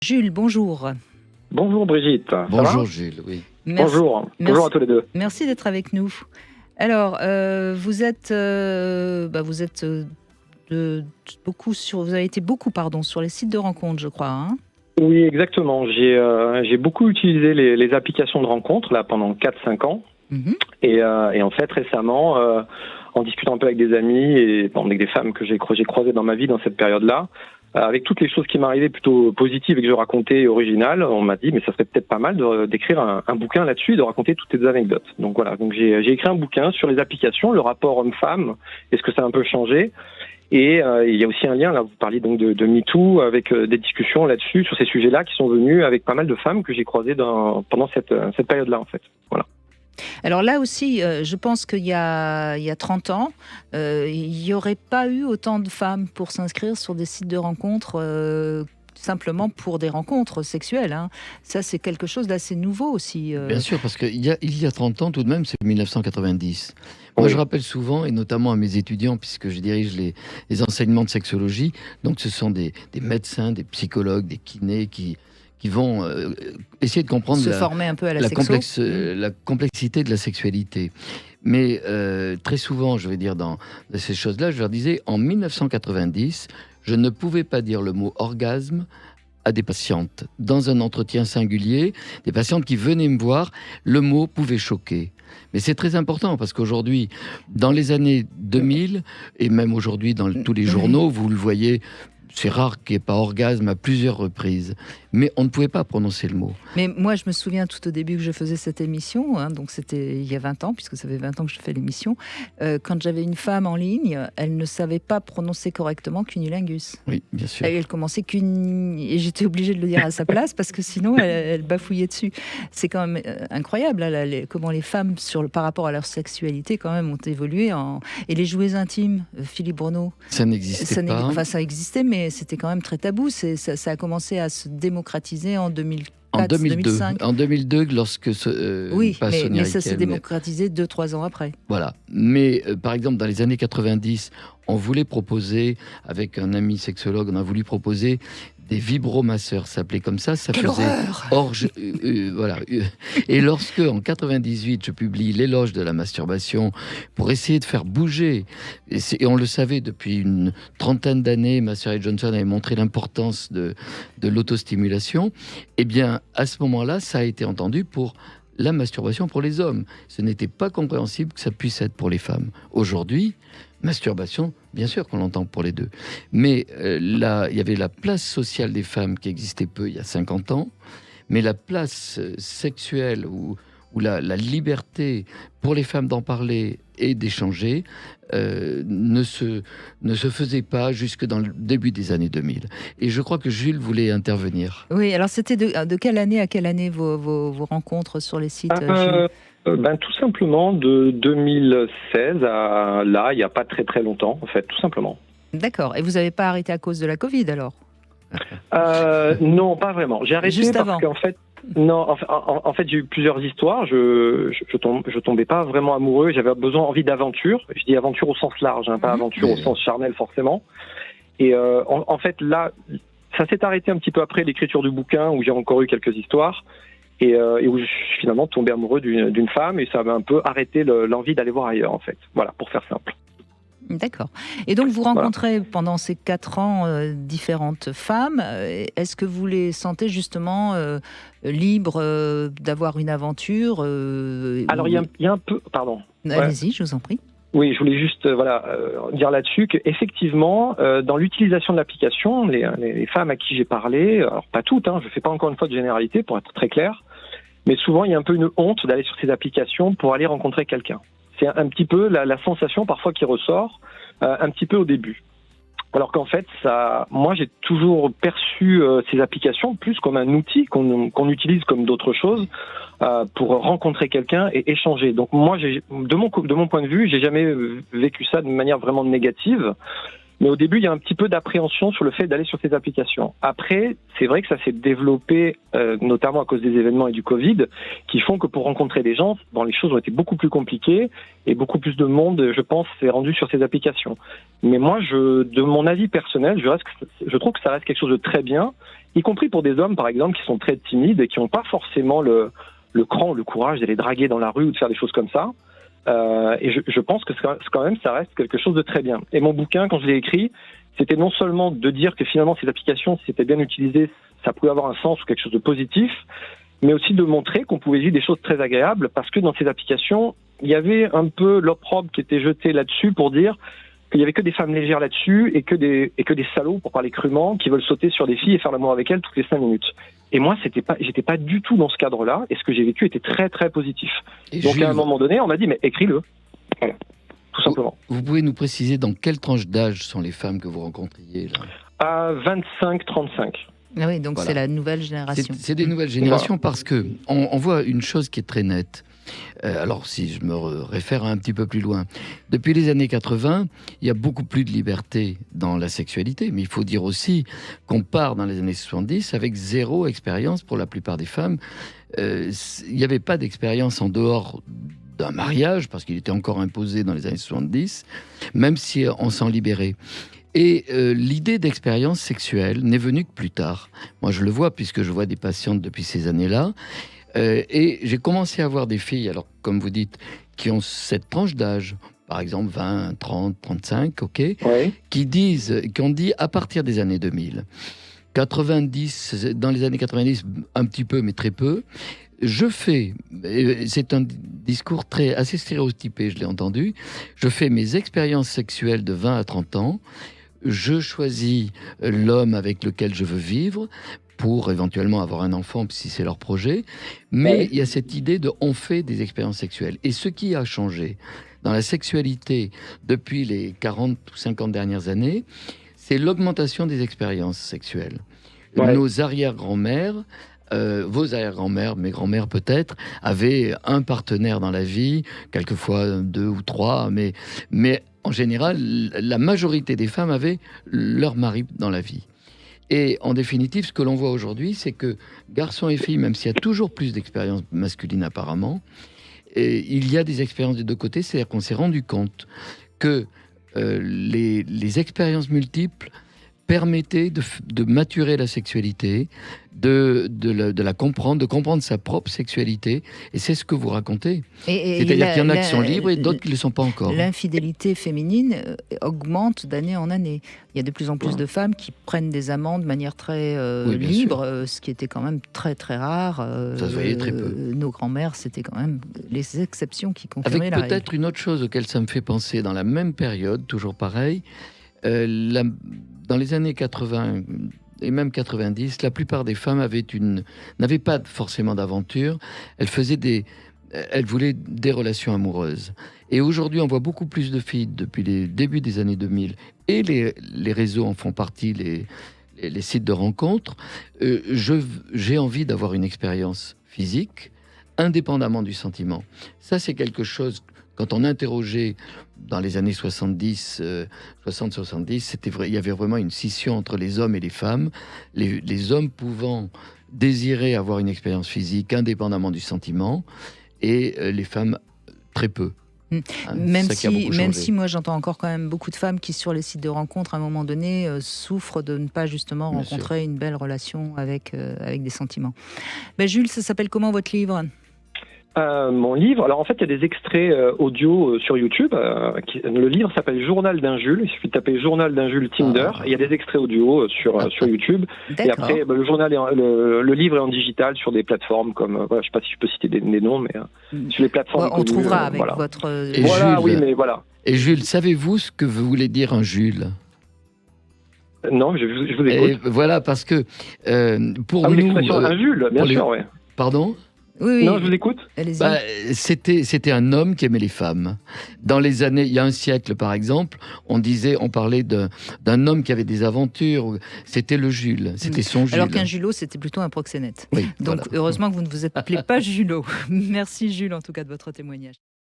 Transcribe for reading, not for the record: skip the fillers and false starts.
Jules, bonjour. Bonjour Brigitte, ça Bonjour va? Gilles, oui. Merci, Bonjour, bonjour à merci, tous les deux. merci d'être avec nous. Alors, vous êtes vous avez été beaucoup, pardon, sur les sites de rencontres, je crois, hein. Oui, exactement. J'ai beaucoup utilisé les applications de rencontres là pendant 4-5 ans. Mhm. Et en fait, récemment, en discutant un peu avec des amis et avec des femmes que j'ai croisées dans ma vie dans cette période-là, avec toutes les choses qui m'arrivaient plutôt positives et que je racontais originales, on m'a dit mais ça serait peut-être pas mal d'écrire un bouquin là-dessus et de raconter toutes ces anecdotes. Donc voilà, donc j'ai écrit un bouquin sur les applications, le rapport homme-femme, est-ce que ça a un peu changé? Et il y a aussi un lien, là vous parliez donc de MeToo, avec des discussions là-dessus, sur ces sujets-là qui sont venus avec pas mal de femmes que j'ai croisées pendant cette période-là en fait. Voilà. Alors là aussi, je pense qu'il y a 30 ans, il n'y aurait pas eu autant de femmes pour s'inscrire sur des sites de rencontres, simplement pour des rencontres sexuelles, hein. Ça, c'est quelque chose d'assez nouveau aussi. Bien sûr, parce qu'il y a 30 ans tout de même, c'est 1990. Moi, Oui. je rappelle souvent, et notamment à mes étudiants, puisque je dirige les enseignements de sexologie, donc ce sont des médecins, des psychologues, des kinés qui vont essayer de comprendre Se former un peu à la la sexo. la complexité de la sexualité. Mais très souvent, je vais dire, dans ces choses-là, je leur disais, en 1990, je ne pouvais pas dire le mot orgasme à des patientes. Dans un entretien singulier, des patientes qui venaient me voir, le mot pouvait choquer. Mais c'est très important parce qu'aujourd'hui, dans les années 2000, et même aujourd'hui dans tous les journaux, vous le voyez, c'est rare qu'il n'y ait pas orgasme à plusieurs reprises. Mais on ne pouvait pas prononcer le mot. Mais moi, je me souviens tout au début que je faisais cette émission, hein, donc c'était il y a 20 ans, puisque ça fait 20 ans que je fais l'émission. Quand j'avais une femme en ligne, elle ne savait pas prononcer correctement cunilingus. Oui, bien sûr. Elle commençait et j'étais obligée de le dire à sa place parce que sinon elle bafouillait dessus. C'est quand même incroyable là, comment les femmes par rapport à leur sexualité quand même ont évolué. Et les jouets intimes, Philippe Bruno, Ça n'existait pas. enfin ça existait, mais c'était quand même très tabou. Ça a commencé à se démocratiser en 2004. En 2002, 2005. en 2002, lorsque Oui, passe mais Sonia ça s'est Rykiel, démocratisé 2-3 ans après. voilà. Mais par exemple, dans les années 90, on voulait proposer, avec un ami sexologue, on a voulu proposer des vibromasseurs, ça s'appelait comme ça. Ça Quelle faisait horreur! voilà. Et lorsque, en 98, je publie l'éloge de la masturbation pour essayer de faire bouger, et on le savait depuis une trentaine d'années, ma sœur Johnson avait montré l'importance de l'autostimulation, eh bien, à ce moment-là, ça a été entendu pour la masturbation pour les hommes. Ce n'était pas compréhensible que ça puisse être pour les femmes. Aujourd'hui, masturbation, bien sûr qu'on l'entend pour les deux. Mais là, il y avait la place sociale des femmes qui existait peu il y a 50 ans, mais la place sexuelle ou la liberté pour les femmes d'en parler et d'échanger ne se faisait pas jusque dans le début des années 2000. Et je crois que Jules voulait intervenir. Oui, alors c'était de quelle année à quelle année vos rencontres sur les sites, Jules? Tout simplement de 2016 à là, il n'y a pas très très longtemps en fait, tout simplement. D'accord. Et vous n'avez pas arrêté à cause de la Covid alors? Non, pas vraiment. J'ai arrêté Juste parce avant. qu'en fait, non, en fait, j'ai eu plusieurs histoires. Je tombais pas vraiment amoureux. J'avais envie d'aventure. Je dis aventure au sens large, hein, pas aventure au sens charnel forcément. Et en fait, là, ça s'est arrêté un petit peu après l'écriture du bouquin où j'ai encore eu quelques histoires et où je suis finalement tombé amoureux d'une femme et ça m'a un peu arrêté l'envie d'aller voir ailleurs en fait. Voilà, pour faire simple. D'accord. Et donc vous rencontrez pendant ces 4 ans différentes femmes. Est-ce que vous les sentez justement libres d'avoir une aventure Alors il y a un peu, pardon. Allez-y, je vous en prie. Oui, je voulais juste dire là-dessus qu'effectivement, dans l'utilisation de l'application, les femmes à qui j'ai parlé, alors pas toutes, hein, je ne fais pas encore une fois de généralité pour être très clair, mais souvent il y a un peu une honte d'aller sur ces applications pour aller rencontrer quelqu'un. C'est un petit peu la sensation parfois qui ressort un petit peu au début. Alors qu'en fait, moi j'ai toujours perçu ces applications plus comme un outil qu'on utilise comme d'autres choses pour rencontrer quelqu'un et échanger. Donc moi, de mon point de vue, j'ai jamais vécu ça de manière vraiment négative. Mais au début, il y a un petit peu d'appréhension sur le fait d'aller sur ces applications. Après, c'est vrai que ça s'est développé, notamment à cause des événements et du Covid, qui font que pour rencontrer des gens, bon, les choses ont été beaucoup plus compliquées et beaucoup plus de monde, je pense, s'est rendu sur ces applications. Mais moi, de mon avis personnel, je trouve que ça reste quelque chose de très bien, y compris pour des hommes, par exemple, qui sont très timides et qui n'ont pas forcément le cran, le courage d'aller draguer dans la rue ou de faire des choses comme ça. Et je pense que quand même, ça reste quelque chose de très bien. Et mon bouquin, quand je l'ai écrit, c'était non seulement de dire que finalement ces applications, si c'était bien utilisé, ça pouvait avoir un sens ou quelque chose de positif, mais aussi de montrer qu'on pouvait vivre des choses très agréables, parce que dans ces applications, il y avait un peu l'opprobre qui était jeté là-dessus pour dire qu'il y avait que des femmes légères là-dessus et que des salauds, pour parler crûment, qui veulent sauter sur des filles et faire l'amour avec elles toutes les 5 minutes. Et moi, j'étais pas du tout dans ce cadre-là, et ce que j'ai vécu était très très positif. Et donc Jules, à un moment donné, on m'a dit, mais écris-le. Voilà, tout simplement. vous pouvez nous préciser dans quelle tranche d'âge sont les femmes que vous rencontriez là? À 25-35. Ah oui, donc Voilà. c'est la nouvelle génération. C'est des nouvelles générations parce que on voit une chose qui est très nette. Alors, si je me réfère un petit peu plus loin, depuis les années 80, il y a beaucoup plus de liberté dans la sexualité, mais il faut dire aussi qu'on part dans les années 70 avec 0 expérience pour la plupart des femmes. Il n'y avait pas d'expérience en dehors d'un mariage, parce qu'il était encore imposé dans les années 70, même si on s'en libérait. Et l'idée d'expérience sexuelle n'est venue que plus tard. Moi, je le vois, puisque je vois des patientes depuis ces années-là. Et j'ai commencé à voir des filles, alors comme vous dites, qui ont cette tranche d'âge, par exemple 20, 30, 35, ok, Ouais. qui ont dit à partir des années 2000, 90, dans les années 90, un petit peu, mais très peu, c'est un discours assez stéréotypé, je l'ai entendu, je fais mes expériences sexuelles de 20 à 30 ans, je choisis l'homme avec lequel je veux vivre, pour éventuellement avoir un enfant si c'est leur projet, mais il y a cette idée de on fait des expériences sexuelles. Et ce qui a changé dans la sexualité depuis les 40 ou 50 dernières années, c'est l'augmentation des expériences sexuelles. Ouais. Nos arrière-grand-mères, vos arrière-grand-mères, mes grands-mères peut-être, avaient un partenaire dans la vie, quelquefois 2 ou 3, mais en général, la majorité des femmes avaient leur mari dans la vie. Et en définitive, ce que l'on voit aujourd'hui, c'est que garçons et filles, même s'il y a toujours plus d'expériences masculines apparemment, il y a des expériences des deux côtés, c'est-à-dire qu'on s'est rendu compte que les expériences multiples permettaient de maturer la sexualité, de la comprendre, de comprendre sa propre sexualité. Et c'est ce que vous racontez. C'est-à-dire qu'il y en a qui sont libres et d'autres qui ne le sont pas encore. L'infidélité féminine augmente d'année en année. Il y a de plus en plus de femmes qui prennent des amants de manière très libre, ce qui était quand même très très rare. Ça se voyait très peu. Nos grands-mères, c'était quand même les exceptions qui confirmaient Avec la règle. peut-être une autre chose auquel ça me fait penser, dans la même période, toujours pareil, dans les années 80 et même 90, la plupart des femmes n'avaient pas forcément d'aventure. Elles voulaient des relations amoureuses. Et aujourd'hui, on voit beaucoup plus de filles depuis les débuts des années 2000, et les réseaux en font partie, les sites de rencontres. J'ai envie d'avoir une expérience physique, indépendamment du sentiment. Ça, c'est quelque chose... Quand on interrogeait dans les années 70, 60-70, c'était vrai, il y avait vraiment une scission entre les hommes et les femmes. Les hommes pouvant désirer avoir une expérience physique indépendamment du sentiment, et les femmes très peu. Même si moi j'entends encore quand même beaucoup de femmes qui sur les sites de rencontres à un moment donné souffrent de ne pas justement rencontrer une belle relation avec des sentiments. Jules, ça s'appelle comment votre livre ? Mon livre, alors en fait il y a des extraits audio sur YouTube. Le livre s'appelle Journal d'un Jules. Il suffit de taper Journal d'un Jules Tinder. Il y a des extraits audio sur YouTube. Et après le livre est en digital sur des plateformes comme je sais pas si je peux citer des noms, mais sur les plateformes. On trouvera avec votre. Et voilà, Jules, oui, mais voilà. Et Jules, savez-vous ce que voulait dire un Jules ? Non, je vous écoute. Et voilà, parce que pour nous, l'expression un Jules, bien sûr, ouais. Pardon ? Oui. Non, je vous écoute. C'était un homme qui aimait les femmes. Dans les années, il y a un siècle par exemple, on parlait d'un homme qui avait des aventures. C'était le Jules, c'était son Jules. Alors qu'un Julot, c'était plutôt un proxénète. Oui, donc heureusement que vous ne vous appelez pas Julot. Merci Jules en tout cas de votre témoignage.